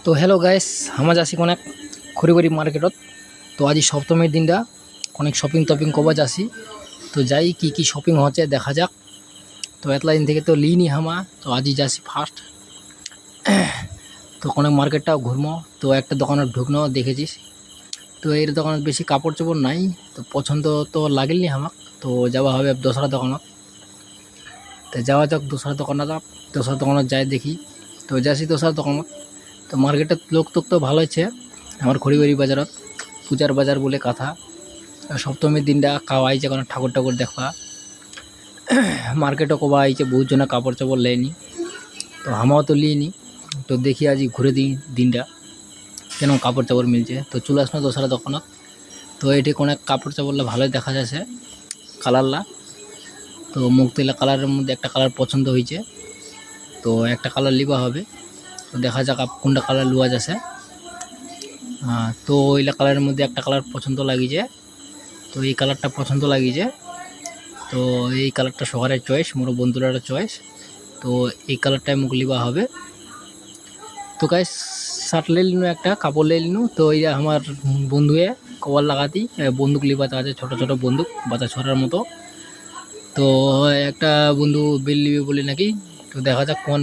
তো hello guys, আমরা যাচ্ছি অনেক খড়িবাড়ি মার্কেটত। তো আজ সপ্তমীর দিনটা অনেক শপিং করবা যাচ্ছি। তো যাই কি শপিং হচ্ছে দেখা যাক। তো এতলা দিন থেকে তো লিনি হামা, তো আজই যাচ্ছি ফার্স্ট। তো অনেক মার্কেটটাও ঘুরমো। তো একটা দোকানে ঢুকনো দেখেছিস, তো এর দোকানে বেশি কাপড় চোপড় নাই। তো পছন্দ তো লাগেলনি হামাক, তো যাওয়া হবে দোসরা দোকানত। তো যাওয়া যাক দোসরা দোকানত যাই দেখি। তো যাচ্ছি দোসরা দোকানত। তো মার্কেটের লোক তো ভালো আছে আমার খড়িবাড়ি বাজারত। পূজার বাজার বলে কথা। সপ্তমীর দিনটা খাওয়া আইছে কোনো ঠাকুর দেখবা। মার্কেটও কবা আইছে বহুত জনা কাপড় চাপড় লেয়নি, তো আমাও তো লিনি। তো দেখি আজ ঘুরে দিই দিনটা কেন কাপড় চাপড় মিলছে। তো চলে আসলো দোসরা দোকানত। তো এটি অনেক কাপড় চাপড়লা ভালোই দেখা যাচ্ছে কালারলা। তো মুখ তেলা কালারের মধ্যে একটা কালার পছন্দ হয়েছে, তো একটা কালার লিবা হবে। তো দেখা যাক কোনটা কালার লওয়া যাচ্ছে। তো ওইলা কালারের মধ্যে একটা কালার পছন্দ লাগিছে, তো এই কালারটা পছন্দ লাগিছে। তো এই কালারটা সবার চয়েস, মোর বন্ধুরার চয়েস। তো এই কালারটাই মুখ লিবা হবে। তো গাইস শার্ট লে লিনু, একটা কাপড় লে লিনু। তো এই আমার বন্ধুয়ে কভার লাগাতি বন্দুক লিবাতে আছে, ছোট ছোট বন্দুক বাচ্চা ছড়ার মতো। তো একটা বন্ধু বিল লিবে বলে নাকি। তো দেখা যাক কোন